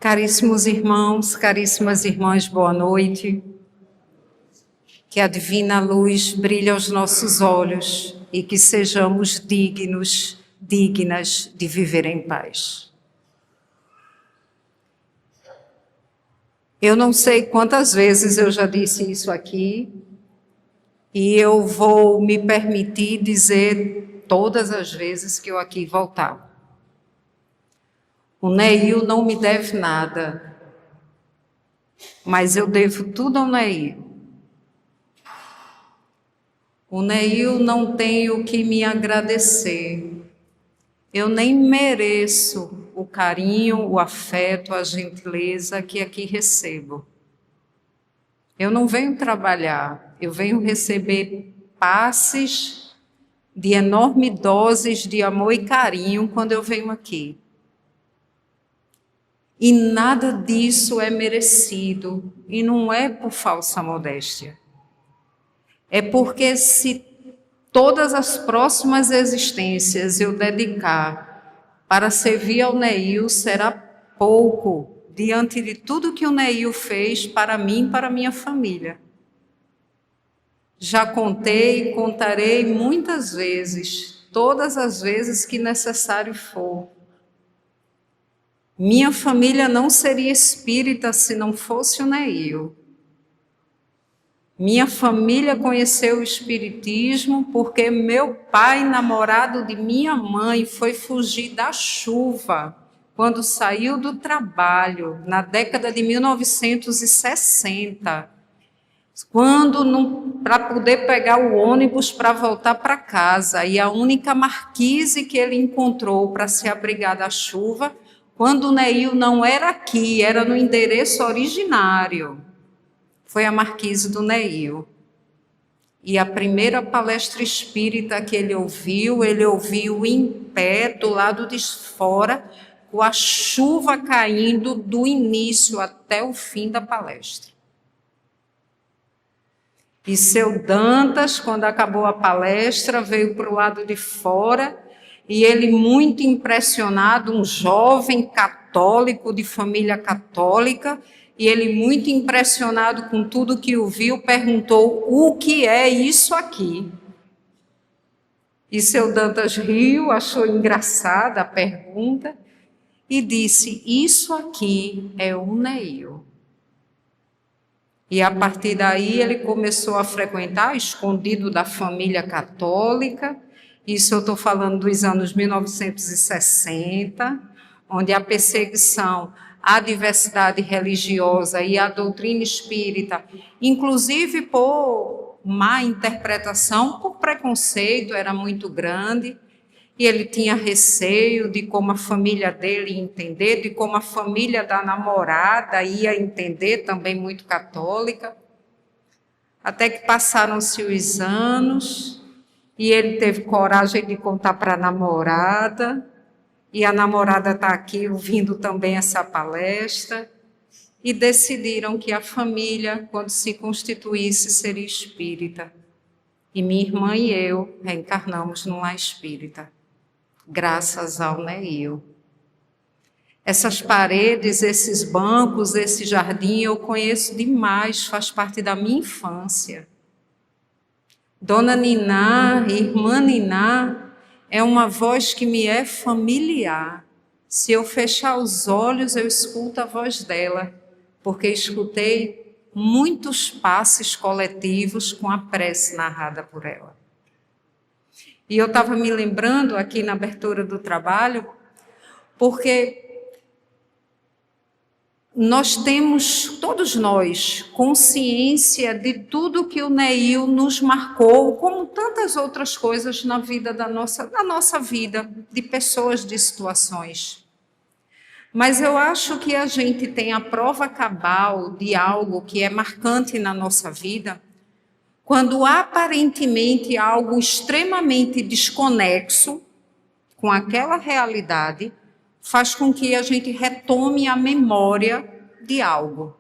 Caríssimos irmãos, caríssimas irmãs, boa noite. Que a divina luz brilhe aos nossos olhos e que sejamos dignas de viver em paz. Eu não sei quantas vezes eu já disse isso aqui e eu vou me permitir dizer todas as vezes que eu aqui voltar. O Neil não me deve nada, mas eu devo tudo ao Neil. O Neil não tem o que me agradecer. Eu nem mereço o carinho, o afeto, a gentileza que aqui recebo. Eu não venho trabalhar, eu venho receber passes de enorme doses de amor e carinho quando eu venho aqui. E nada disso é merecido, e não é por falsa modéstia. É porque se todas as próximas existências eu dedicar para servir ao Neil, será pouco diante de tudo que o Neil fez para mim e para minha família. Já contei e contarei muitas vezes, todas as vezes que necessário for. Minha família não seria espírita se não fosse o Neil. Minha família conheceu o espiritismo porque meu pai, namorado de minha mãe, foi fugir da chuva quando saiu do trabalho, na década de 1960, para poder pegar o ônibus para voltar para casa. E a única marquise que ele encontrou para se abrigar da chuva, quando o Neil não era aqui, era no endereço originário, foi a marquise do Neil. E a primeira palestra espírita que ele ouviu em pé, do lado de fora, com a chuva caindo do início até o fim da palestra. E seu Dantas, quando acabou a palestra, veio para o lado de fora, e ele, muito impressionado, um jovem católico, de família católica, e ele, muito impressionado com tudo que ouviu, perguntou: o que é isso aqui? E seu Dantas riu, achou engraçada a pergunta, e disse: isso aqui é o Neil. E a partir daí ele começou a frequentar, escondido da família católica. Isso eu estou falando dos anos 1960, onde a perseguição à diversidade religiosa e à doutrina espírita, inclusive por má interpretação, por preconceito, era muito grande, e ele tinha receio de como a família dele ia entender, de como a família da namorada ia entender, também muito católica, até que passaram-se os anos, e ele teve coragem de contar para a namorada, e a namorada está aqui ouvindo também essa palestra, e decidiram que a família, quando se constituísse, seria espírita. E minha irmã e eu reencarnamos num lar espírita, graças ao Neil. Essas paredes, esses bancos, esse jardim eu conheço demais, faz parte da minha infância. Dona Niná, irmã Niná, é uma voz que me é familiar. Se eu fechar os olhos, eu escuto a voz dela, porque escutei muitos passes coletivos com a prece narrada por ela. E eu estava me lembrando aqui na abertura do trabalho, porque nós temos, todos nós, consciência de tudo que o Neil nos marcou, como tantas outras coisas na vida da nossa vida, de pessoas, de situações. Mas eu acho que a gente tem a prova cabal de algo que é marcante na nossa vida, quando aparentemente algo extremamente desconexo com aquela realidade faz com que a gente retome a memória de algo.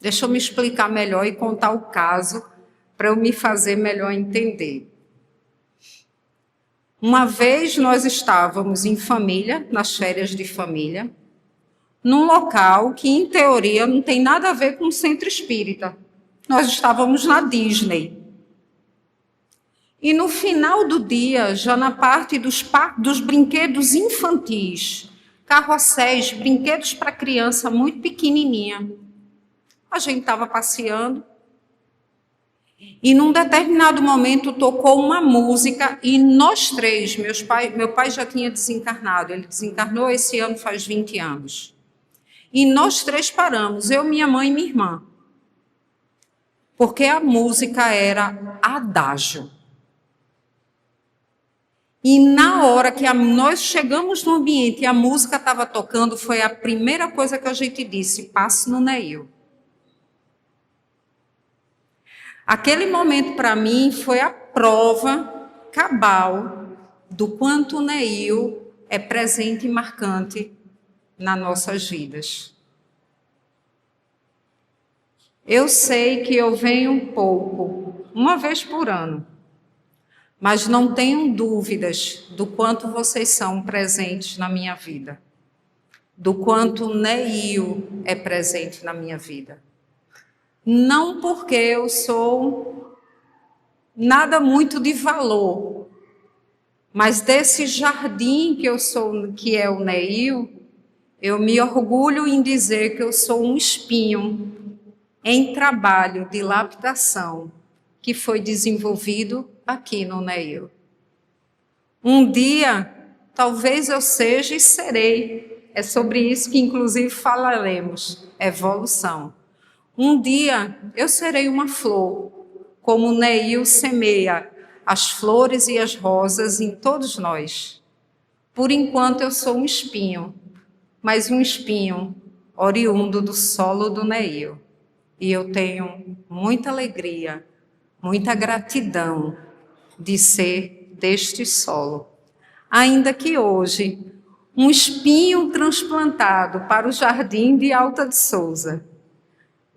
Deixa eu me explicar melhor e contar o caso para eu me fazer melhor entender. Uma vez nós estávamos em família, nas férias de família, num local que, em teoria, não tem nada a ver com o centro espírita. Nós estávamos na Disney. E no final do dia, já na parte dos brinquedos infantis, carrosséis, brinquedos para criança muito pequenininha, a gente estava passeando e num determinado momento tocou uma música e nós três, meu pai já tinha desencarnado, ele desencarnou esse ano faz 20 anos. E nós três paramos, eu, minha mãe e minha irmã, porque a música era Adágio. E na hora que nós chegamos no ambiente e a música estava tocando, foi a primeira coisa que a gente disse: passe no Neil. Aquele momento, para mim, foi a prova cabal do quanto o Neil é presente e marcante nas nossas vidas. Eu sei que eu venho um pouco, uma vez por ano, mas não tenham dúvidas do quanto vocês são presentes na minha vida, do quanto o Neil é presente na minha vida. Não porque eu sou nada muito de valor, mas desse jardim que eu sou, que é o Neil, eu me orgulho em dizer que eu sou um espinho em trabalho de lapidação que foi desenvolvido aqui no Neil. Um dia, talvez eu seja e serei. É sobre isso que, inclusive, falaremos, evolução. Um dia, eu serei uma flor, como o Neil semeia as flores e as rosas em todos nós. Por enquanto, eu sou um espinho, mas um espinho oriundo do solo do Neil. E eu tenho muita alegria, muita gratidão de ser deste solo. Ainda que hoje, um espinho transplantado para o jardim de Alta de Souza,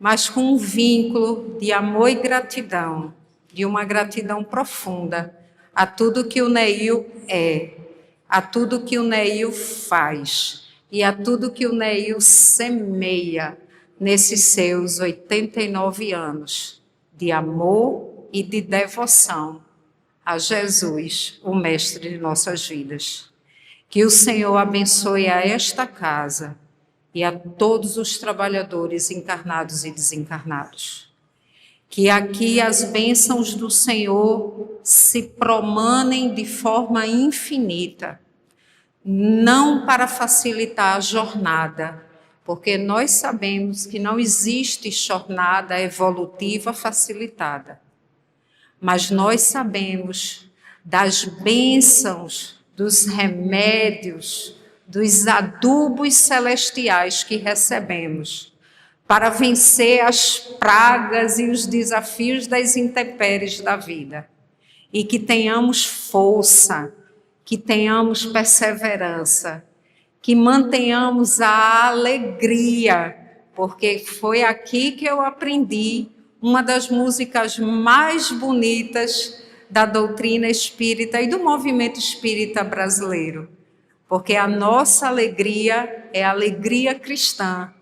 mas com um vínculo de amor e gratidão, de uma gratidão profunda a tudo que o Neil é, a tudo que o Neil faz e a tudo que o Neil semeia nesses seus 89 anos de amor e de devoção a Jesus, o Mestre de nossas vidas. Que o Senhor abençoe a esta casa e a todos os trabalhadores encarnados e desencarnados. Que aqui as bênçãos do Senhor se promanem de forma infinita, não para facilitar a jornada, porque nós sabemos que não existe jornada evolutiva facilitada, mas nós sabemos das bênçãos, dos remédios, dos adubos celestiais que recebemos para vencer as pragas e os desafios das intempéries da vida. E que tenhamos força, que tenhamos perseverança, que mantenhamos a alegria, porque foi aqui que eu aprendi uma das músicas mais bonitas da doutrina espírita e do movimento espírita brasileiro. Porque a nossa alegria é a alegria cristã,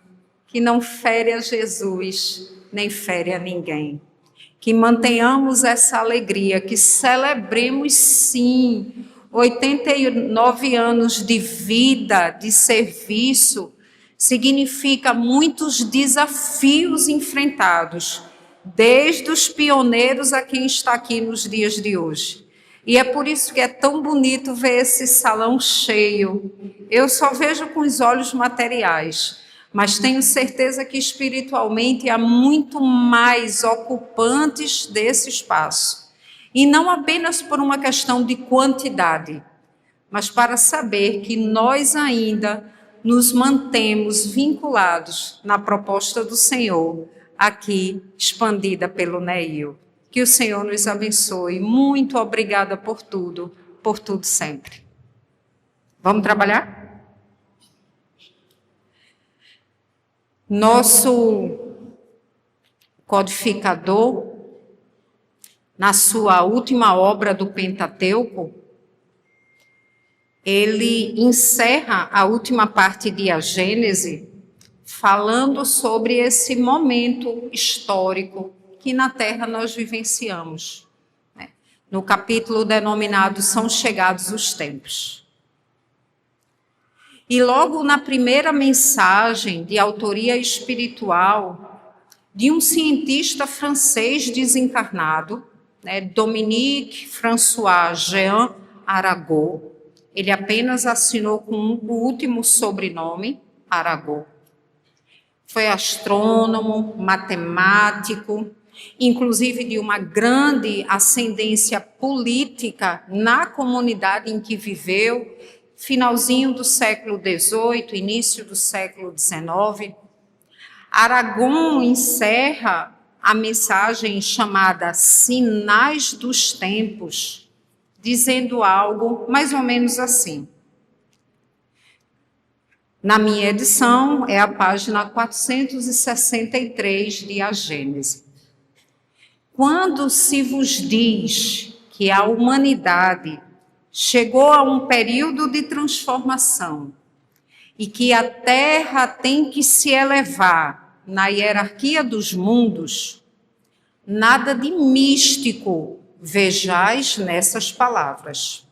que não fere a Jesus, nem fere a ninguém. Que mantenhamos essa alegria, que celebremos sim 89 anos de vida, de serviço, significa muitos desafios enfrentados, desde os pioneiros a quem está aqui nos dias de hoje. E é por isso que é tão bonito ver esse salão cheio. Eu só vejo com os olhos materiais, mas tenho certeza que espiritualmente há muito mais ocupantes desse espaço. E não apenas por uma questão de quantidade, mas para saber que nós ainda nos mantemos vinculados na proposta do Senhor, aqui expandida pelo Neil. Que o Senhor nos abençoe. Muito obrigada por tudo sempre. Vamos trabalhar? Nosso codificador, na sua última obra do Pentateuco, ele encerra a última parte de A Gênese falando sobre esse momento histórico que na Terra nós vivenciamos, né? No capítulo denominado São Chegados os Tempos. E logo na primeira mensagem de autoria espiritual de um cientista francês desencarnado, né, Dominique François Jean Arago, ele apenas assinou com o último sobrenome, Arago. Foi astrônomo, matemático, inclusive de uma grande ascendência política na comunidade em que viveu, finalzinho do século XVIII, início do século XIX. Aragon encerra a mensagem chamada Sinais dos Tempos, dizendo algo mais ou menos assim. Na minha edição, é a página 463 de A Gênese. Quando se vos diz que a humanidade chegou a um período de transformação e que a Terra tem que se elevar na hierarquia dos mundos, nada de místico vejais nessas palavras.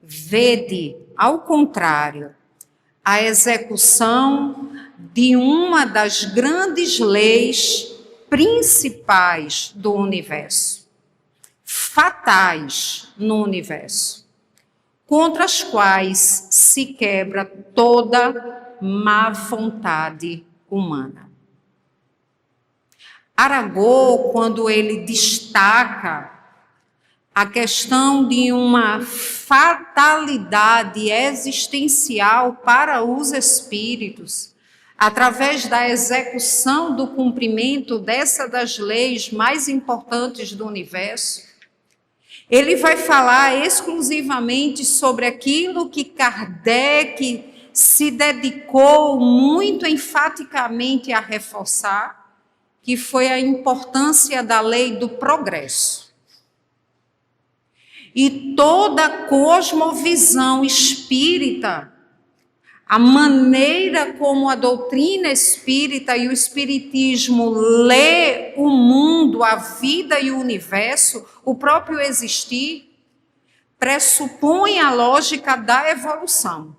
Vede, ao contrário, a execução de uma das grandes leis principais do universo, fatais no universo, contra as quais se quebra toda má vontade humana. Arago, quando ele destaca a questão de uma fatalidade existencial para os espíritos, através da execução do cumprimento dessa das leis mais importantes do universo, ele vai falar exclusivamente sobre aquilo que Kardec se dedicou muito enfaticamente a reforçar, que foi a importância da lei do progresso. E toda a cosmovisão espírita, a maneira como a doutrina espírita e o espiritismo lê o mundo, a vida e o universo, o próprio existir, pressupõe a lógica da evolução.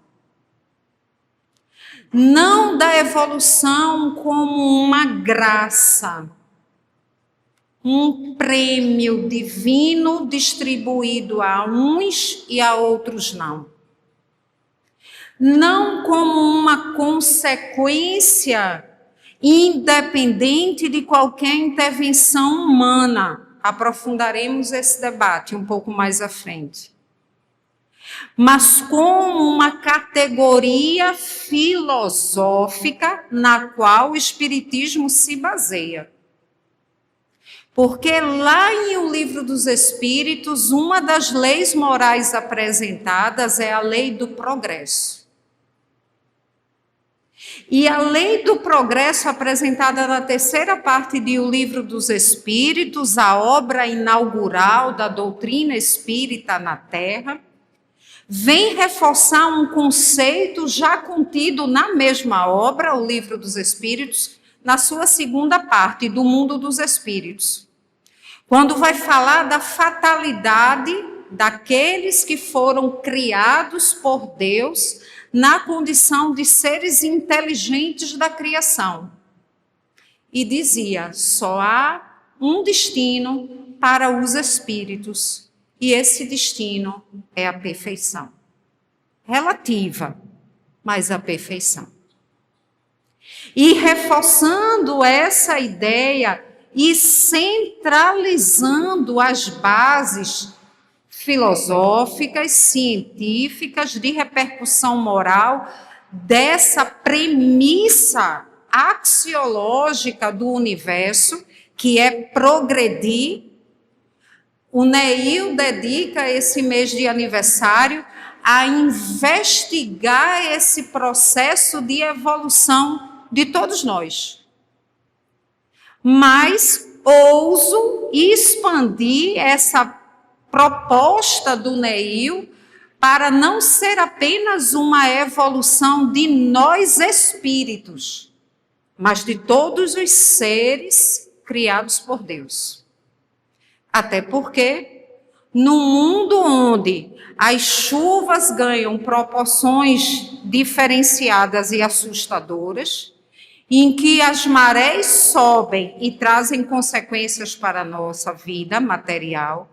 Não da evolução como uma graça, um prêmio divino distribuído a uns e a outros não. Não como uma consequência independente de qualquer intervenção humana. Aprofundaremos esse debate um pouco mais à frente. Mas como uma categoria filosófica na qual o Espiritismo se baseia. Porque lá em O Livro dos Espíritos, uma das leis morais apresentadas é a lei do progresso. E a lei do progresso apresentada na terceira parte de O Livro dos Espíritos, a obra inaugural da doutrina espírita na Terra, vem reforçar um conceito já contido na mesma obra, O Livro dos Espíritos, na sua segunda parte, do mundo dos espíritos. Quando vai falar da fatalidade daqueles que foram criados por Deus na condição de seres inteligentes da criação. E dizia, só há um destino para os espíritos, e esse destino é a perfeição. Relativa, mas a perfeição. E reforçando essa ideia e centralizando as bases filosóficas, científicas, de repercussão moral, dessa premissa axiológica do universo, que é progredir. O Neil dedica esse mês de aniversário a investigar esse processo de evolução de todos nós. Mas ouso expandir essa proposta do Neil para não ser apenas uma evolução de nós espíritos, mas de todos os seres criados por Deus. Até porque, no mundo onde as chuvas ganham proporções diferenciadas e assustadoras, em que as marés sobem e trazem consequências para a nossa vida material,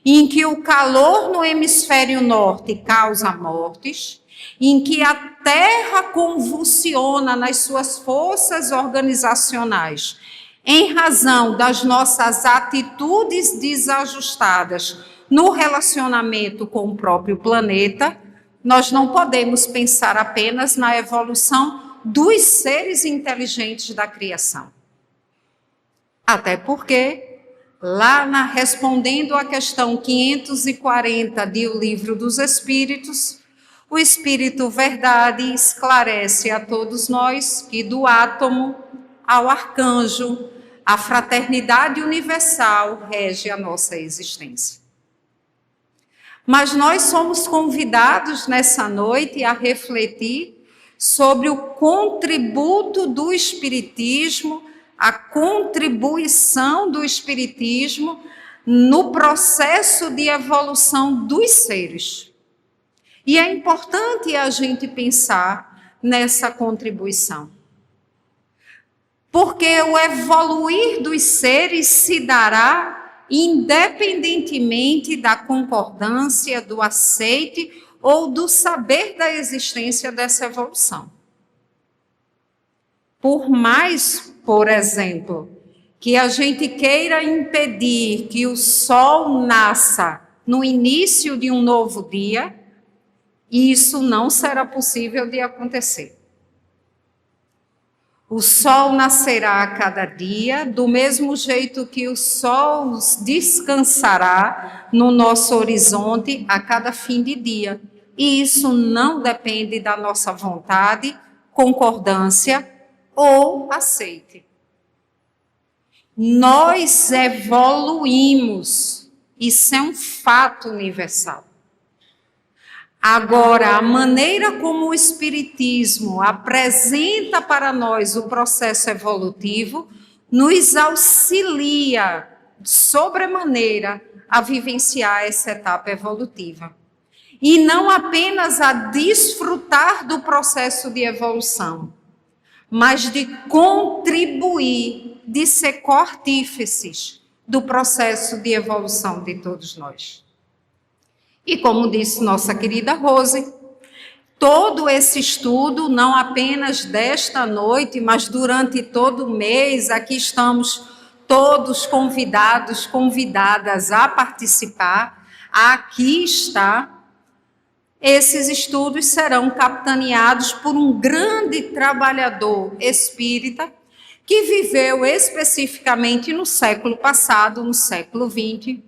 em que o calor no hemisfério norte causa mortes, em que a Terra convulsiona nas suas forças organizacionais, em razão das nossas atitudes desajustadas no relacionamento com o próprio planeta, nós não podemos pensar apenas na evolução dos seres inteligentes da criação. Até porque, respondendo à questão 540 de O Livro dos Espíritos, o Espírito Verdade esclarece a todos nós que do átomo ao arcanjo, a fraternidade universal rege a nossa existência. Mas nós somos convidados nessa noite a refletir sobre o contributo do Espiritismo, a contribuição do Espiritismo no processo de evolução dos seres. E é importante a gente pensar nessa contribuição. Porque o evoluir dos seres se dará independentemente da concordância, do aceite ou do saber da existência dessa evolução. Por mais, por exemplo, que a gente queira impedir que o sol nasça no início de um novo dia, isso não será possível de acontecer. O sol nascerá a cada dia, do mesmo jeito que o sol descansará no nosso horizonte a cada fim de dia. E isso não depende da nossa vontade, concordância ou aceite. Nós evoluímos, isso é um fato universal. Agora, a maneira como o Espiritismo apresenta para nós o processo evolutivo nos auxilia sobremaneira a vivenciar essa etapa evolutiva. E não apenas a desfrutar do processo de evolução, mas de contribuir, de ser coartífices do processo de evolução de todos nós. E como disse nossa querida Rose, todo esse estudo, não apenas desta noite, mas durante todo o mês, aqui estamos todos convidados, convidadas a participar, aqui está. Esses estudos serão capitaneados por um grande trabalhador espírita que viveu especificamente no século passado, no século XX,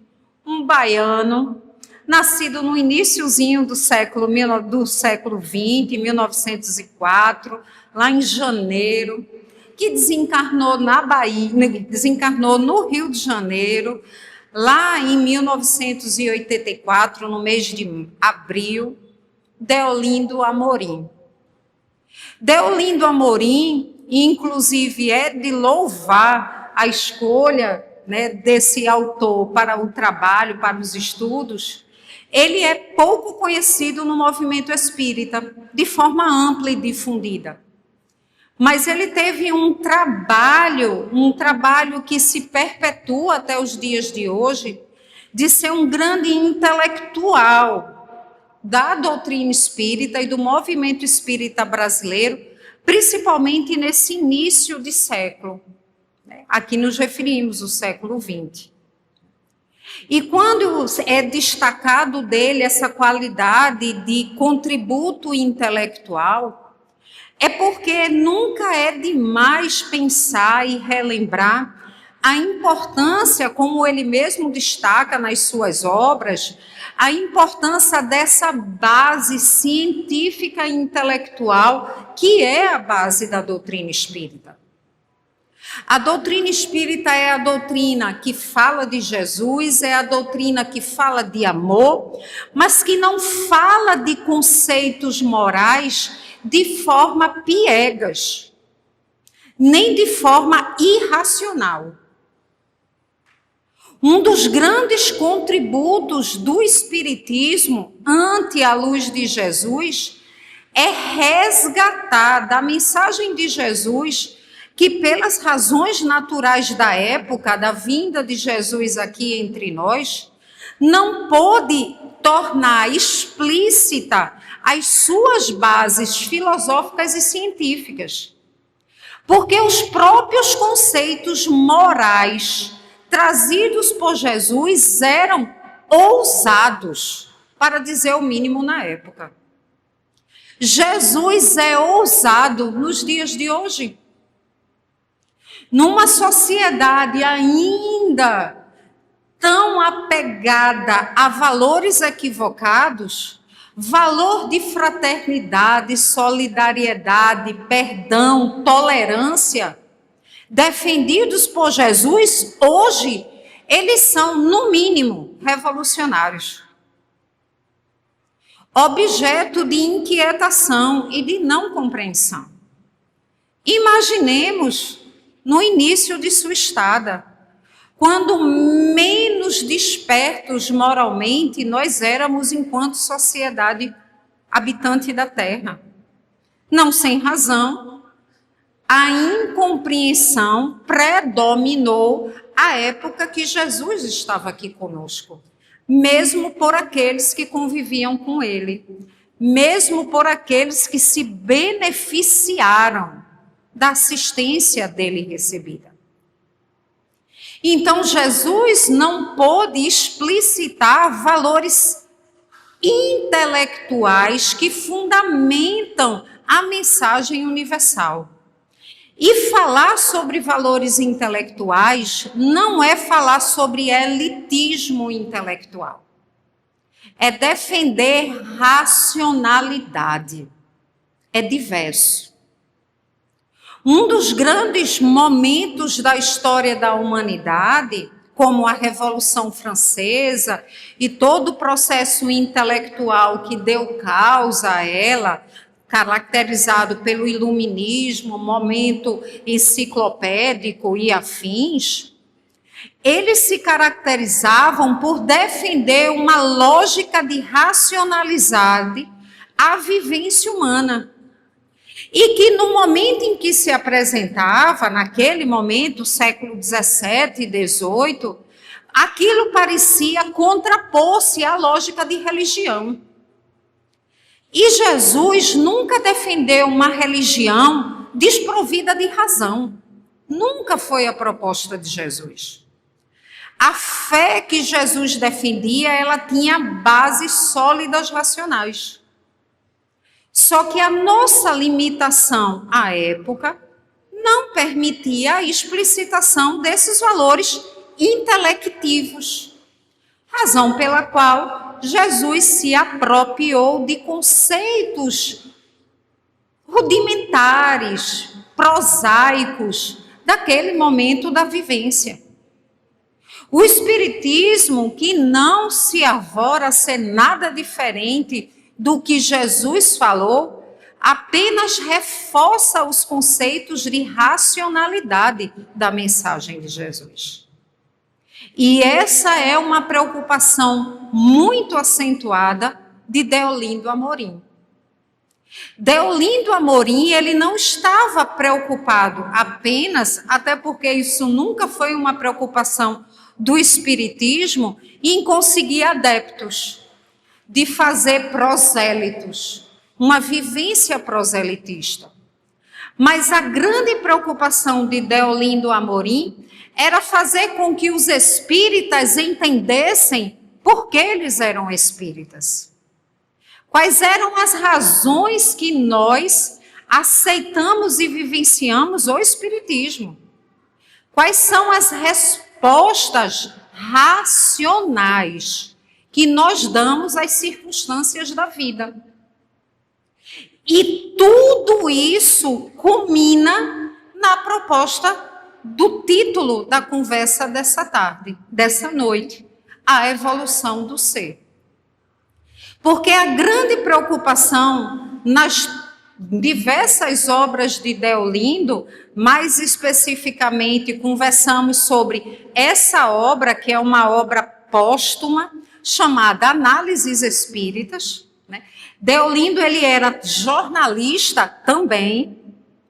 um baiano, nascido no iniciozinho do século XX, 1904, lá em janeiro, que desencarnou na Bahia, desencarnou no Rio de Janeiro, lá em 1984, no mês de abril, Deolindo Amorim. Deolindo Amorim, inclusive, é de louvar a escolha, né, desse autor para o trabalho, para os estudos. Ele é pouco conhecido no movimento espírita, de forma ampla e difundida. Mas ele teve um trabalho que se perpetua até os dias de hoje, de ser um grande intelectual da doutrina espírita e do movimento espírita brasileiro, principalmente nesse início de século. Aqui nos referimos ao século XX. E quando é destacado dele essa qualidade de contributo intelectual, é porque nunca é demais pensar e relembrar a importância, como ele mesmo destaca nas suas obras, a importância dessa base científica e intelectual que é a base da doutrina espírita. A doutrina espírita é a doutrina que fala de Jesus, é a doutrina que fala de amor, mas que não fala de conceitos morais de forma piegas. nem de forma irracional. Um dos grandes contributos do Espiritismo ante a luz de Jesus é resgatar da mensagem de Jesus que, pelas razões naturais da época, da vinda de Jesus aqui entre nós, não pôde tornar explícita as suas bases filosóficas e científicas. Porque os próprios conceitos morais trazidos por Jesus eram ousados, para dizer o mínimo na época. Jesus é ousado nos dias de hoje. Numa sociedade ainda tão apegada a valores equivocados, valor de fraternidade, solidariedade, perdão, tolerância, defendidos por Jesus, hoje, eles são, no mínimo, revolucionários. Objeto de inquietação e de não compreensão. Imaginemos no início de sua estada, quando menos despertos moralmente nós éramos enquanto sociedade habitante da Terra. Não sem razão, a incompreensão predominou a época que Jesus estava aqui conosco, mesmo por aqueles que conviviam com ele, mesmo por aqueles que se beneficiaram da assistência dele recebida. Então, Jesus não pôde explicitar valores intelectuais que fundamentam a mensagem universal. E falar sobre valores intelectuais não é falar sobre elitismo intelectual. É defender racionalidade. É diverso. Um dos grandes momentos da história da humanidade, como a Revolução Francesa e todo o processo intelectual que deu causa a ela, caracterizado pelo iluminismo, momento enciclopédico e afins, eles se caracterizavam por defender uma lógica de racionalidade à vivência humana. E que no momento em que se apresentava, naquele momento, século XVII e XVIII, aquilo parecia contrapor-se à lógica de religião. E Jesus nunca defendeu uma religião desprovida de razão. Nunca foi a proposta de Jesus. A fé que Jesus defendia, ela tinha bases sólidas racionais. Só que a nossa limitação à época não permitia a explicitação desses valores intelectivos, razão pela qual Jesus se apropriou de conceitos rudimentares, prosaicos, daquele momento da vivência. O Espiritismo, que não se arvora a ser nada diferente do que Jesus falou, apenas reforça os conceitos de racionalidade da mensagem de Jesus. E essa é uma preocupação muito acentuada de Deolindo Amorim. Deolindo Amorim, ele não estava preocupado apenas, até porque isso nunca foi uma preocupação do Espiritismo, em conseguir adeptos, de fazer prosélitos, uma vivência proselitista. Mas a grande preocupação de Deolindo Amorim era fazer com que os espíritas entendessem por que eles eram espíritas. Quais eram as razões que nós aceitamos e vivenciamos o espiritismo? Quais são as respostas racionais que nós damos às circunstâncias da vida? E tudo isso culmina na proposta do título da conversa dessa tarde, dessa noite, a evolução do ser. Porque a grande preocupação nas diversas obras de Deolindo, mais especificamente conversamos sobre essa obra, que é uma obra póstuma, chamada Análises Espíritas. Né? Deolindo, ele era jornalista também,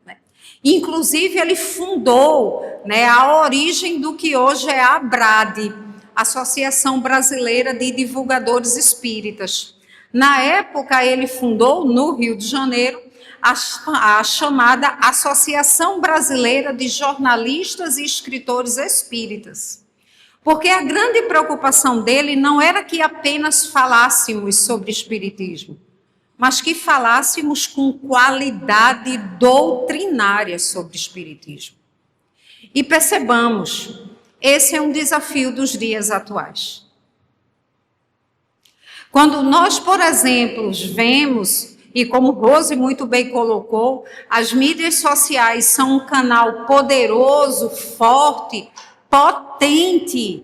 né? Inclusive ele fundou, né, a origem do que hoje é a ABRAD, Associação Brasileira de Divulgadores Espíritas. Na época, ele fundou, no Rio de Janeiro, a chamada Associação Brasileira de Jornalistas e Escritores Espíritas. Porque a grande preocupação dele não era que apenas falássemos sobre espiritismo, mas que falássemos com qualidade doutrinária sobre espiritismo. E percebamos, esse é um desafio dos dias atuais. Quando nós, por exemplo, vemos, e como Rose muito bem colocou, as mídias sociais são um canal poderoso, forte, potente,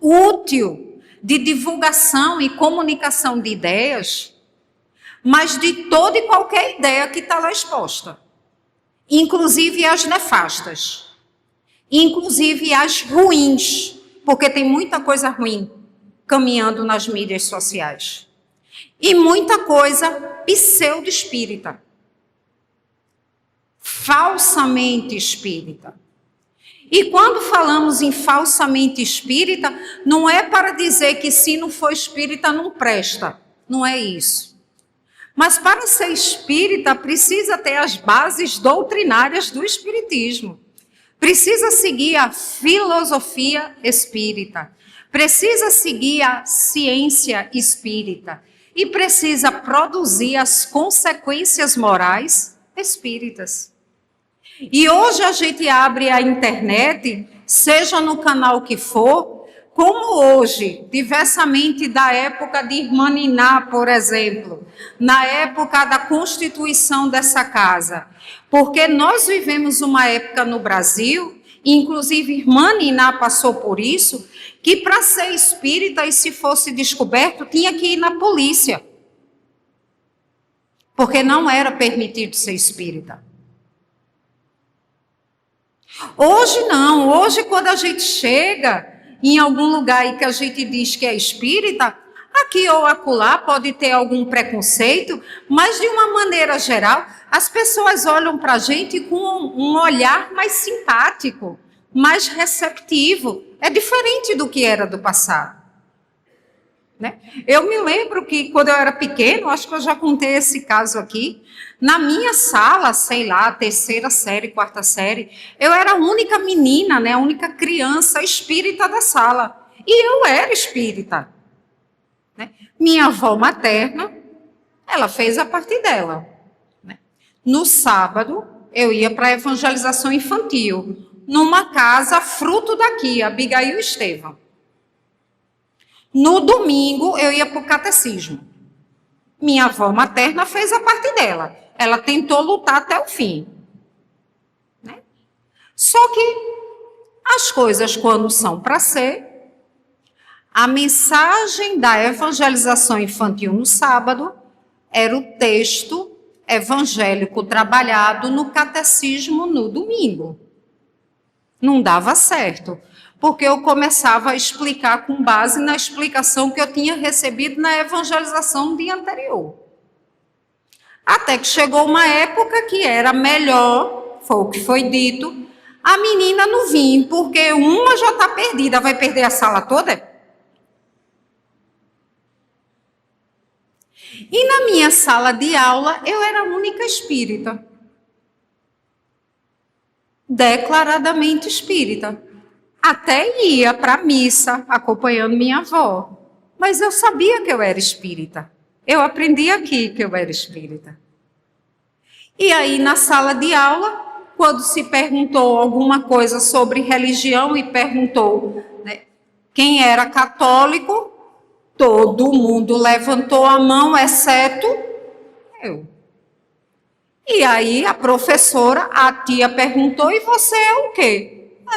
útil, de divulgação e comunicação de ideias, mas de toda e qualquer ideia que está lá exposta, inclusive as nefastas, inclusive as ruins, porque tem muita coisa ruim caminhando nas mídias sociais, e muita coisa pseudo-espírita, falsamente espírita. E quando falamos em falsamente espírita, não é para dizer que se não for espírita não presta, não é isso. Mas para ser espírita precisa ter as bases doutrinárias do espiritismo. Precisa seguir a filosofia espírita, precisa seguir a ciência espírita e precisa produzir as consequências morais espíritas. E hoje a gente abre a internet, seja no canal que for, como hoje, diversamente da época de Irmã Niná, por exemplo, na época da constituição dessa casa. Porque nós vivemos uma época no Brasil, inclusive Irmã Niná passou por isso, que para ser espírita e se fosse descoberto, tinha que ir na polícia. Porque não era permitido ser espírita. Hoje não, hoje quando a gente chega em algum lugar e que a gente diz que é espírita, aqui ou acolá pode ter algum preconceito, mas de uma maneira geral, as pessoas olham para a gente com um olhar mais simpático, mais receptivo. É diferente do que era do passado. Né? Eu me lembro que quando eu era pequeno, acho que eu já contei esse caso aqui, na minha sala, sei lá, terceira série, quarta série, eu era a única menina, né, a única criança espírita da sala. E eu era espírita. Né? Minha avó materna, ela fez a parte dela. Né? No sábado, eu ia para a evangelização infantil, numa casa fruto daqui, Abigail Estevão. No domingo, eu ia para o catecismo. Minha avó materna fez a parte dela. Ela tentou lutar até o fim. Né? Só que as coisas, quando são para ser, a mensagem da evangelização infantil no sábado era o texto evangélico trabalhado no catecismo no domingo. Não dava certo, porque eu começava a explicar com base na explicação que eu tinha recebido na evangelização no dia anterior. Até que chegou uma época que era melhor, foi o que foi dito, a menina não vir, porque uma já está perdida, vai perder a sala toda? E na minha sala de aula, eu era a única espírita. Declaradamente espírita. Até ia para a missa, acompanhando minha avó. Mas eu sabia que eu era espírita. Eu aprendi aqui que eu era espírita. E aí, na sala de aula, quando se perguntou alguma coisa sobre religião e perguntou, né, quem era católico, todo mundo levantou a mão, exceto eu. E aí a professora, a tia perguntou, e você é o quê?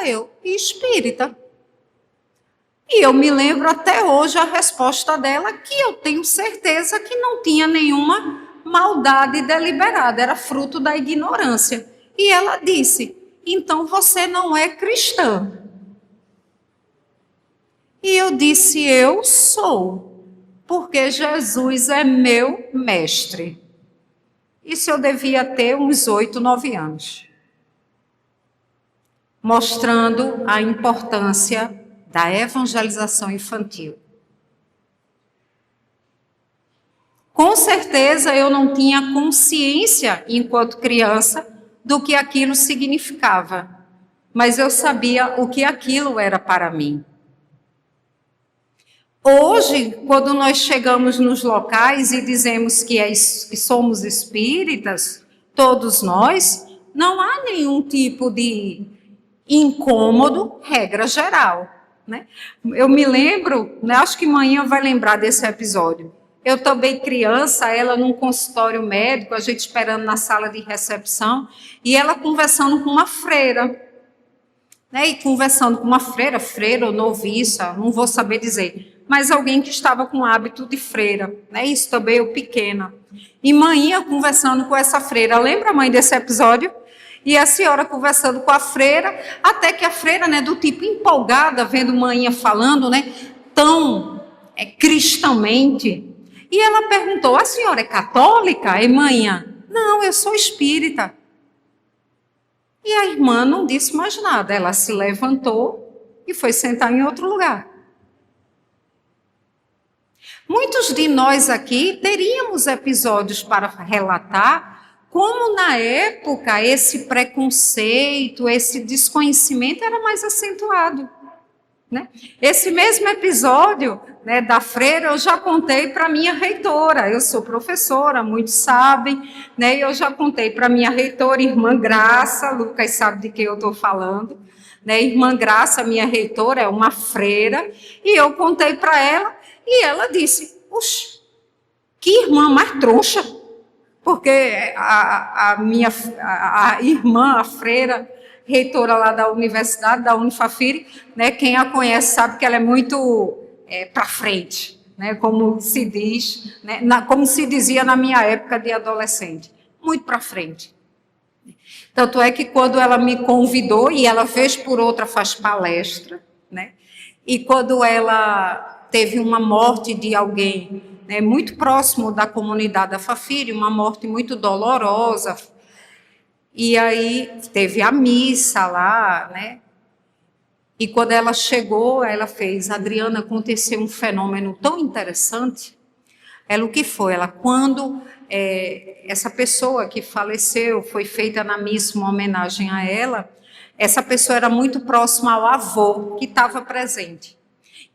Eu, espírita. E eu me lembro até hoje a resposta dela, que eu tenho certeza que não tinha nenhuma maldade deliberada, era fruto da ignorância. E ela disse: então você não é cristã. E eu disse: eu sou, porque Jesus é meu mestre. Isso eu devia ter uns 8, 9 anos. Mostrando a importância da evangelização infantil. Com certeza eu não tinha consciência, enquanto criança, do que aquilo significava, mas eu sabia o que aquilo era para mim. Hoje, quando nós chegamos nos locais e dizemos que somos espíritas, todos nós, não há nenhum tipo de incômodo, regra geral, né? Eu me lembro, né, acho que manhã vai lembrar desse episódio. Eu também criança, ela num consultório médico, a gente esperando na sala de recepção, e ela conversando com uma freira, né? E conversando com uma freira ou noviça, não vou saber dizer, mas alguém que estava com hábito de freira, né? Isso também eu pequena. E manhã conversando com essa freira, lembra, mãe, desse episódio? E a senhora conversando com a freira, até que a freira, né, do tipo empolgada, vendo manhã falando, né, tão cristamente. E ela perguntou: a senhora é católica? E manhã: não, eu sou espírita. E a irmã não disse mais nada, ela se levantou e foi sentar em outro lugar. Muitos de nós aqui teríamos episódios para relatar como na época esse preconceito, esse desconhecimento era mais acentuado, né? Esse mesmo episódio, né, da freira eu já contei para minha reitora. Eu sou professora, muitos sabem, né? Eu já contei para minha reitora, irmã Graça. Lucas sabe de quem eu estou falando, né? Irmã Graça, minha reitora, é uma freira, e eu contei para ela e ela disse: puxa, que irmã mais trouxa. Porque a irmã, a freira, reitora lá da universidade, da Unifafiri, né, quem a conhece sabe que ela é muito para frente, né, como se diz, né, como se dizia na minha época de adolescente, muito para frente. Tanto é que quando ela me convidou, e ela vez por outra faz palestra, né, e quando ela teve uma morte de alguém, né, muito próximo da comunidade da Fafiri, uma morte muito dolorosa, e aí teve a missa lá, né? E quando ela chegou, ela fez: Adriana, aconteceu um fenômeno tão interessante. Ela, o que foi? Ela, quando essa pessoa que faleceu, foi feita na missa uma homenagem a ela, essa pessoa era muito próxima ao avô que estava presente.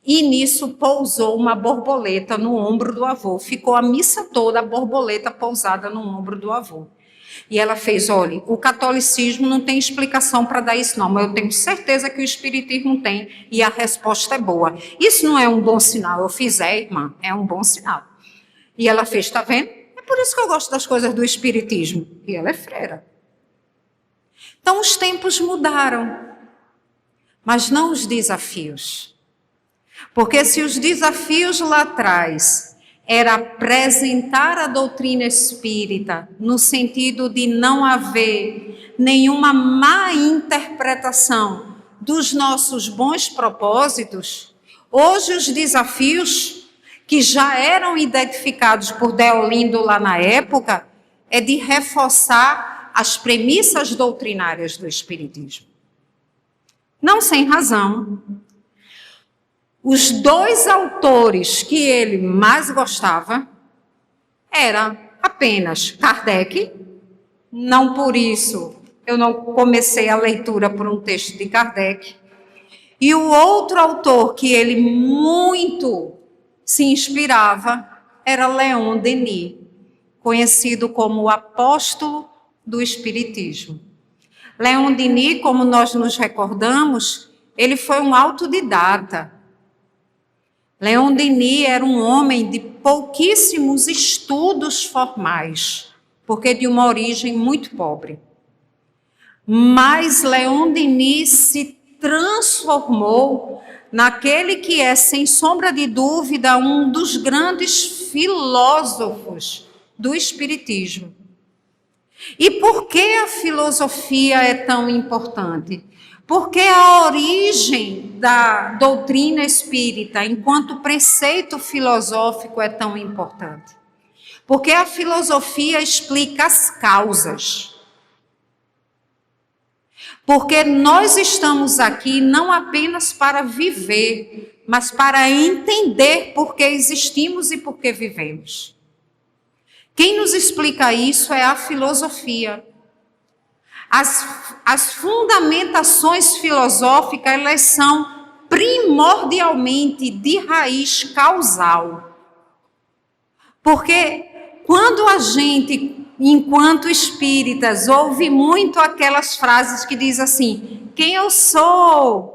E nisso pousou uma borboleta no ombro do avô. Ficou a missa toda a borboleta pousada no ombro do avô. E ela fez: olha, o catolicismo não tem explicação para dar isso não, mas eu tenho certeza que o espiritismo tem, e a resposta é boa. Isso não é um bom sinal? Eu fiz: irmã, é um bom sinal. E ela fez: está vendo? É por isso que eu gosto das coisas do espiritismo. E ela é freira. Então os tempos mudaram, mas não os desafios. Porque se os desafios lá atrás era apresentar a doutrina espírita no sentido de não haver nenhuma má interpretação dos nossos bons propósitos, hoje os desafios que já eram identificados por Deolindo lá na época é de reforçar as premissas doutrinárias do espiritismo. Não sem razão. Os 2 autores que ele mais gostava eram apenas Kardec, não por isso eu não comecei a leitura por um texto de Kardec, e o outro autor que ele muito se inspirava era Leon Denis, conhecido como o apóstolo do Espiritismo. Leon Denis, como nós nos recordamos, ele foi um autodidata. Leon Denis era um homem de pouquíssimos estudos formais, porque de uma origem muito pobre. Mas Leon Denis se transformou naquele que é, sem sombra de dúvida, um dos grandes filósofos do Espiritismo. E por que a filosofia é tão importante? Porque a origem da doutrina espírita, enquanto preceito filosófico, é tão importante. Porque a filosofia explica as causas. Porque nós estamos aqui não apenas para viver, mas para entender por que existimos e por que vivemos. Quem nos explica isso é a filosofia. As fundamentações filosóficas, elas são primordialmente de raiz causal. Porque quando a gente, enquanto espíritas, ouve muito aquelas frases que diz assim: quem eu sou?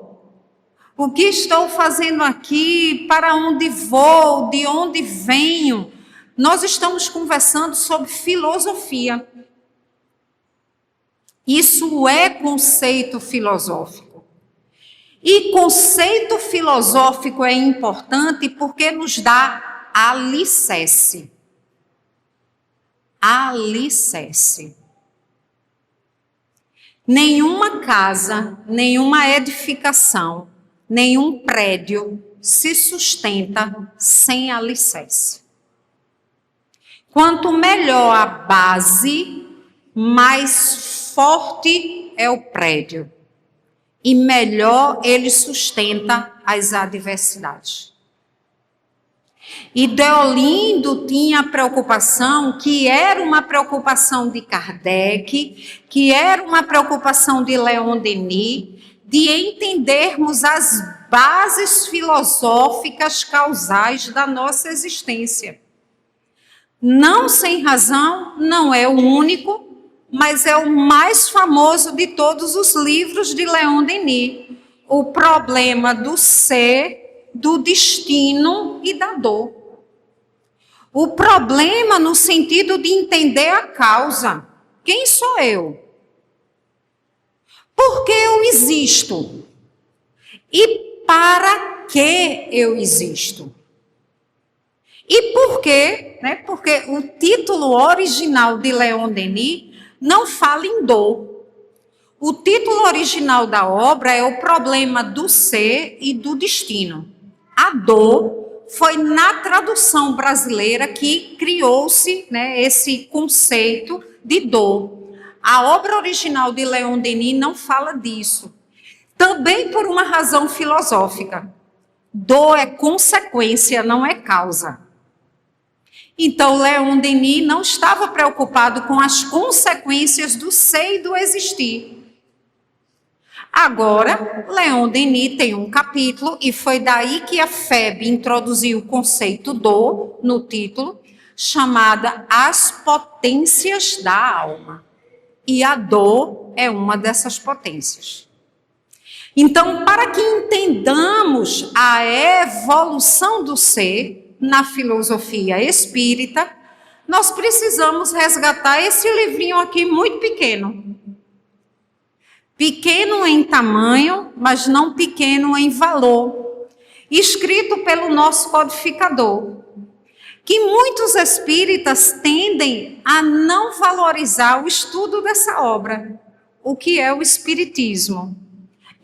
O que estou fazendo aqui? Para onde vou? De onde venho? Nós estamos conversando sobre filosofia. Isso é conceito filosófico. E conceito filosófico é importante porque nos dá alicerce. Alicerce. Nenhuma casa, nenhuma edificação, nenhum prédio se sustenta sem alicerce. Quanto melhor a base, mais forte é o prédio e melhor ele sustenta as adversidades. E Deolindo tinha preocupação, que era uma preocupação de Kardec, que era uma preocupação de Leon Denis, de entendermos as bases filosóficas causais da nossa existência. Não sem razão, não é o único, mas é o mais famoso de todos os livros de Leon Denis. O problema do ser, do destino e da dor. O problema no sentido de entender a causa. Quem sou eu? Por que eu existo? E para que eu existo? E por quê? Porque o título original de Leon Denis não fala em dor. O título original da obra é O Problema do Ser e do Destino. A dor foi na tradução brasileira que criou-se, esse conceito de dor. A obra original de Leon Denis não fala disso. Também por uma razão filosófica. Dor é consequência, não é causa. Então, Leon Denis não estava preocupado com as consequências do ser e do existir. Agora, Leon Denis tem um capítulo, e foi daí que a FEB introduziu o conceito dor no título, chamada As Potências da Alma. E a dor é uma dessas potências. Então, para que entendamos a evolução do ser, na filosofia espírita, nós precisamos resgatar esse livrinho aqui muito pequeno. Pequeno em tamanho, mas não pequeno em valor. Escrito pelo nosso codificador. Que muitos espíritas tendem a não valorizar o estudo dessa obra. O que é o Espiritismo.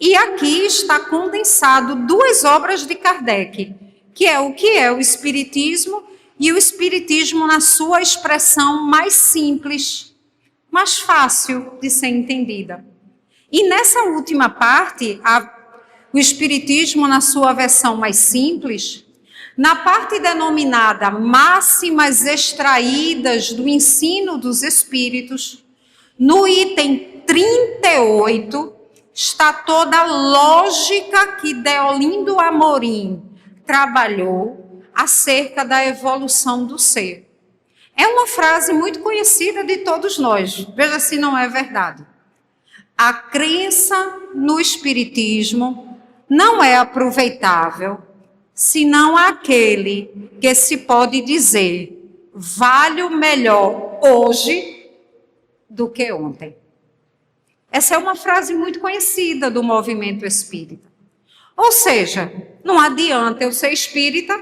E aqui está condensado 2 obras de Kardec, que é o Espiritismo e o Espiritismo na sua expressão mais simples, mais fácil de ser entendida. E nessa última parte, o Espiritismo na sua versão mais simples, na parte denominada Máximas Extraídas do Ensino dos Espíritos, no item 38, está toda a lógica que Deolindo Amorim trabalhou acerca da evolução do ser. É uma frase muito conhecida de todos nós. Veja se não é verdade. A crença no Espiritismo não é aproveitável, senão aquele que se pode dizer vale o melhor hoje do que ontem. Essa é uma frase muito conhecida do movimento espírita. Ou seja, não adianta eu ser espírita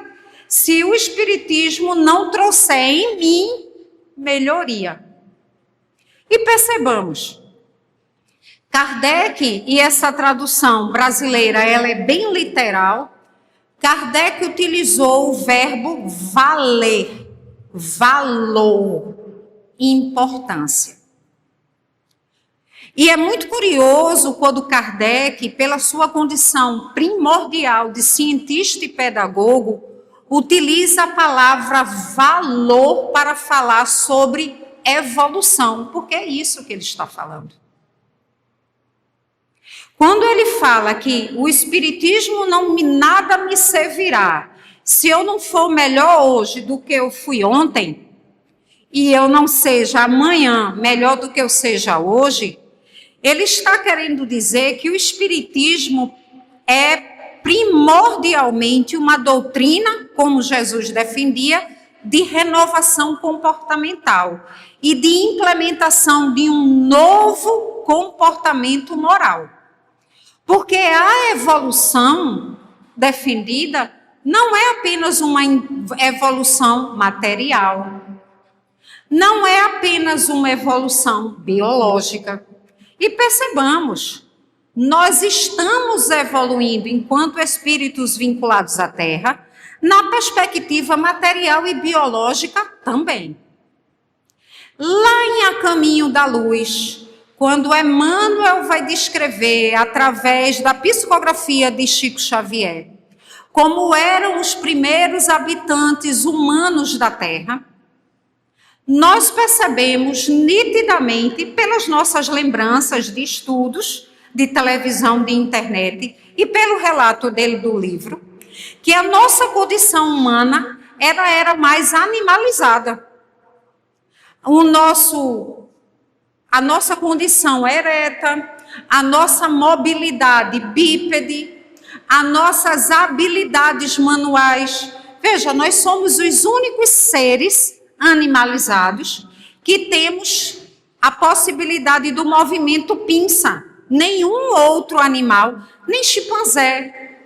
se o Espiritismo não trouxer em mim melhoria. E percebamos, Kardec, e essa tradução brasileira, ela é bem literal, Kardec utilizou o verbo valer, valor, importância. E é muito curioso quando Kardec, pela sua condição primordial de cientista e pedagogo, utiliza a palavra valor para falar sobre evolução, porque é isso que ele está falando. Quando ele fala que o espiritismo nada me servirá se eu não for melhor hoje do que eu fui ontem, e eu não seja amanhã melhor do que eu seja hoje, ele está querendo dizer que o espiritismo é primordialmente uma doutrina, como Jesus defendia, de renovação comportamental e de implementação de um novo comportamento moral. Porque a evolução defendida não é apenas uma evolução material, não é apenas uma evolução biológica. E percebamos, nós estamos evoluindo enquanto espíritos vinculados à Terra, na perspectiva material e biológica também. Lá em A Caminho da Luz, quando Emmanuel vai descrever, através da psicografia de Chico Xavier, como eram os primeiros habitantes humanos da Terra, nós percebemos nitidamente, pelas nossas lembranças de estudos, de televisão, de internet, e pelo relato dele do livro, que a nossa condição humana era mais animalizada. A nossa condição ereta, a nossa mobilidade bípede, as nossas habilidades manuais. Veja, nós somos os únicos seres animalizados que temos a possibilidade do movimento pinça. Nenhum outro animal, nem chimpanzé.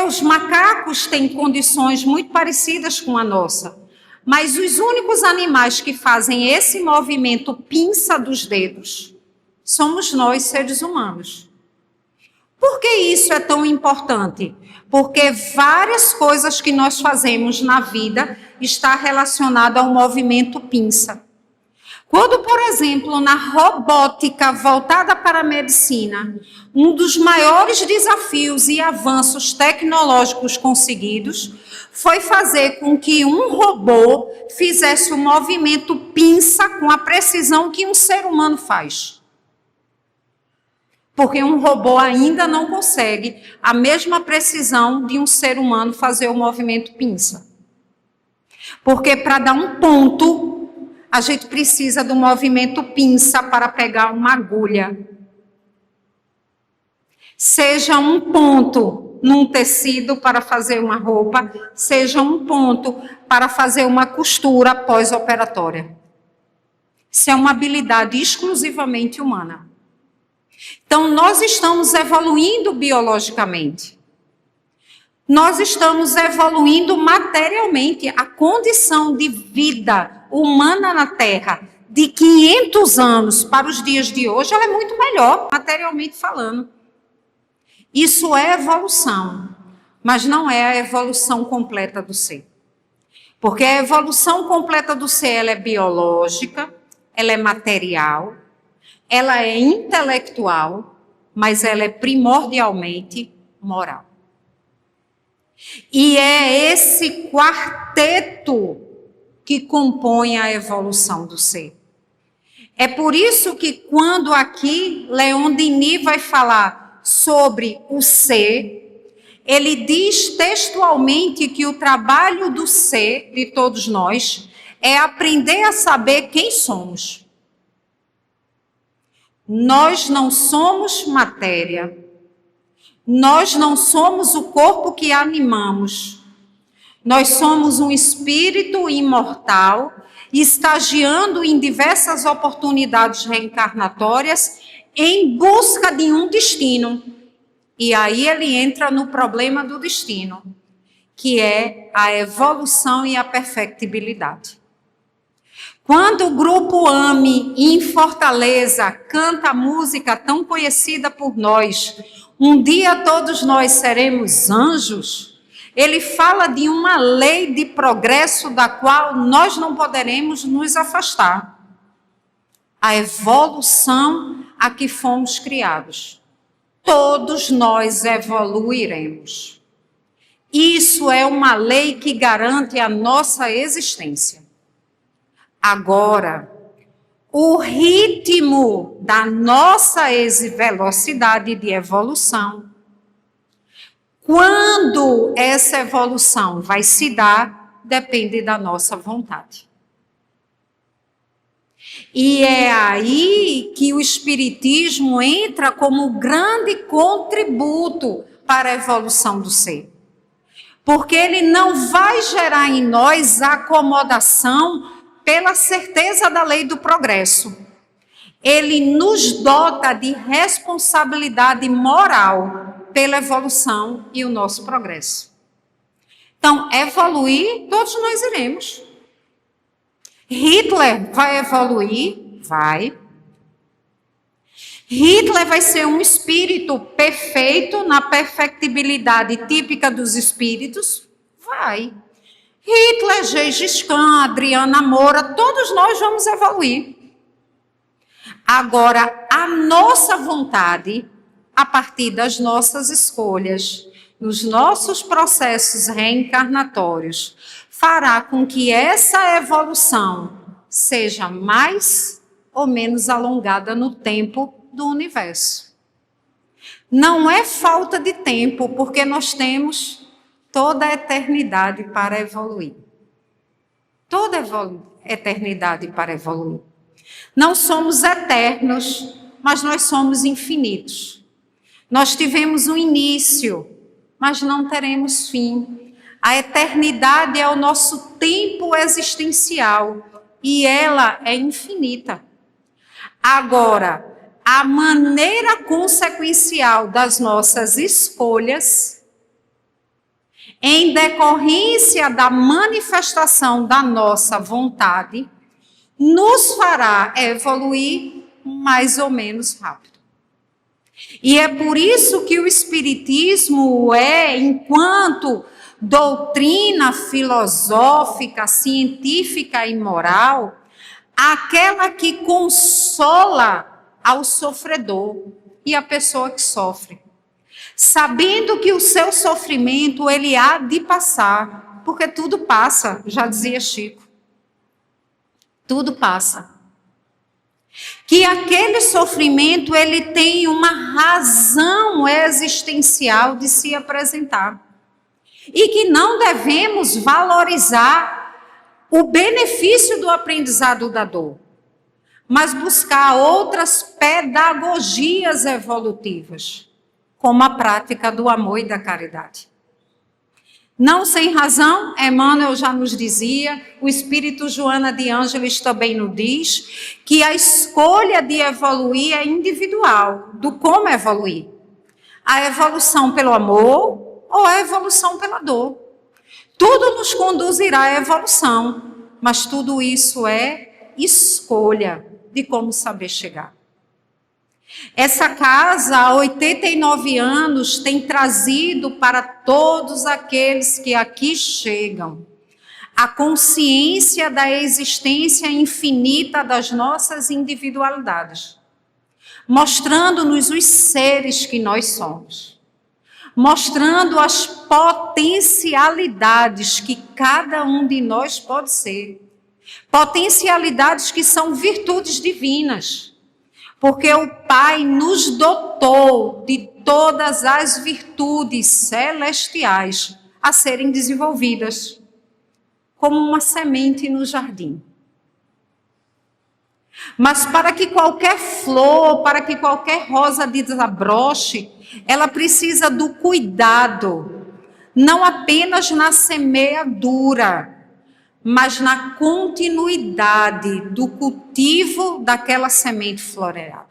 Os macacos têm condições muito parecidas com a nossa. Mas os únicos animais que fazem esse movimento pinça dos dedos somos nós, seres humanos. Por que isso é tão importante? Porque várias coisas que nós fazemos na vida está relacionada ao movimento pinça. Quando, por exemplo, na robótica voltada para a medicina, um dos maiores desafios e avanços tecnológicos conseguidos foi fazer com que um robô fizesse o movimento pinça com a precisão que um ser humano faz. Porque um robô ainda não consegue a mesma precisão de um ser humano fazer o movimento pinça. Porque para dar um ponto, a gente precisa do movimento pinça para pegar uma agulha. Seja um ponto num tecido para fazer uma roupa, seja um ponto para fazer uma costura pós-operatória. Isso é uma habilidade exclusivamente humana. Então, nós estamos evoluindo biologicamente. Nós estamos evoluindo materialmente. A condição de vida humana na Terra de 500 anos para os dias de hoje, ela é muito melhor, materialmente falando. Isso é evolução, mas não é a evolução completa do ser. Porque a evolução completa do ser, ela é biológica, ela é material, ela é intelectual, mas ela é primordialmente moral. E é esse quarteto que compõe a evolução do ser. É por isso que quando aqui Leon Denis vai falar sobre o ser, ele diz textualmente que o trabalho do ser, de todos nós, é aprender a saber quem somos. Nós não somos matéria. Nós não somos o corpo que animamos. Nós somos um espírito imortal, estagiando em diversas oportunidades reencarnatórias em busca de um destino. E aí ele entra no problema do destino, que é a evolução e a perfectibilidade. Quando o grupo AME em Fortaleza canta a música tão conhecida por nós, Um Dia Todos Nós Seremos Anjos, ele fala de uma lei de progresso da qual nós não poderemos nos afastar. A evolução a que fomos criados. Todos nós evoluiremos. Isso é uma lei que garante a nossa existência. Agora, o ritmo da nossa velocidade de evolução, quando essa evolução vai se dar, depende da nossa vontade. E é aí que o Espiritismo entra como grande contributo para a evolução do ser. Porque ele não vai gerar em nós acomodação pela certeza da lei do progresso. Ele nos dota de responsabilidade moral pela evolução e o nosso progresso. Então, evoluir, todos nós iremos. Hitler vai evoluir? Vai. Hitler vai ser um espírito perfeito na perfectibilidade típica dos espíritos? Vai. Hitler, Gengis Khan, Adriana Moura, todos nós vamos evoluir. Agora, a nossa vontade, a partir das nossas escolhas, nos nossos processos reencarnatórios, fará com que essa evolução seja mais ou menos alongada no tempo do universo. Não é falta de tempo, porque nós temos toda a eternidade para evoluir. Toda eternidade para evoluir. Não somos eternos, mas nós somos infinitos. Nós tivemos um início, mas não teremos fim. A eternidade é o nosso tempo existencial e ela é infinita. Agora, a maneira consequencial das nossas escolhas, em decorrência da manifestação da nossa vontade, nos fará evoluir mais ou menos rápido. E é por isso que o Espiritismo é, enquanto doutrina filosófica, científica e moral, aquela que consola ao sofredor e à pessoa que sofre, sabendo que o seu sofrimento ele há de passar, porque tudo passa, já dizia Chico. Tudo passa. Que aquele sofrimento ele tem uma razão existencial de se apresentar. E que não devemos valorizar o benefício do aprendizado da dor, mas buscar outras pedagogias evolutivas, como a prática do amor e da caridade. Não sem razão, Emmanuel já nos dizia, o Espírito Joana de Ângeles também nos diz, que a escolha de evoluir é individual, do como evoluir. A evolução pelo amor ou a evolução pela dor. Tudo nos conduzirá à evolução, mas tudo isso é escolha de como saber chegar. Essa casa, há 89 anos, tem trazido para todos aqueles que aqui chegam a consciência da existência infinita das nossas individualidades, mostrando-nos os seres que nós somos, mostrando as potencialidades que cada um de nós pode ser, potencialidades que são virtudes divinas. Porque o Pai nos dotou de todas as virtudes celestiais a serem desenvolvidas, como uma semente no jardim. Mas para que qualquer flor, para que qualquer rosa desabroche, ela precisa do cuidado, não apenas na semeadura, mas na continuidade do cultivo daquela semente floreada.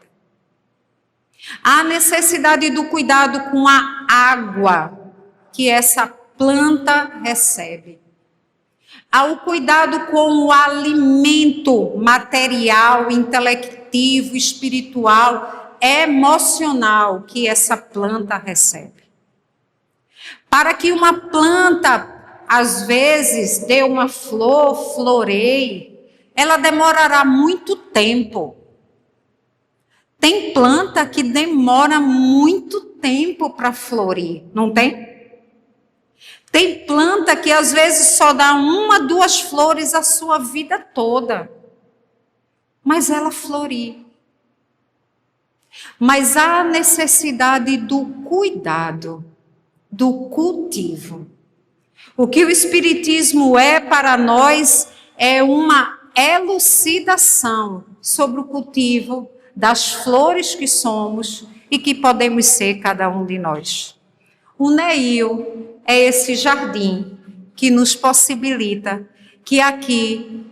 Há necessidade do cuidado com a água que essa planta recebe. ao cuidado com o alimento material, intelectivo, espiritual, emocional que essa planta recebe. Para que uma planta, às vezes, dê uma flor, floreie, ela demorará muito tempo. Tem planta que demora muito tempo para florir, não tem? Tem planta que às vezes só dá 1, 2 flores a sua vida toda. Mas ela florir. Mas há necessidade do cuidado, do cultivo. O que o Espiritismo é para nós é uma elucidação sobre o cultivo das flores que somos e que podemos ser cada um de nós. O Neil é esse jardim que nos possibilita que aqui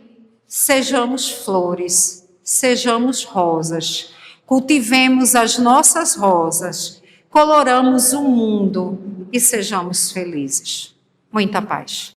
sejamos flores, sejamos rosas, cultivemos as nossas rosas, coloramos o mundo e sejamos felizes. Muita paz.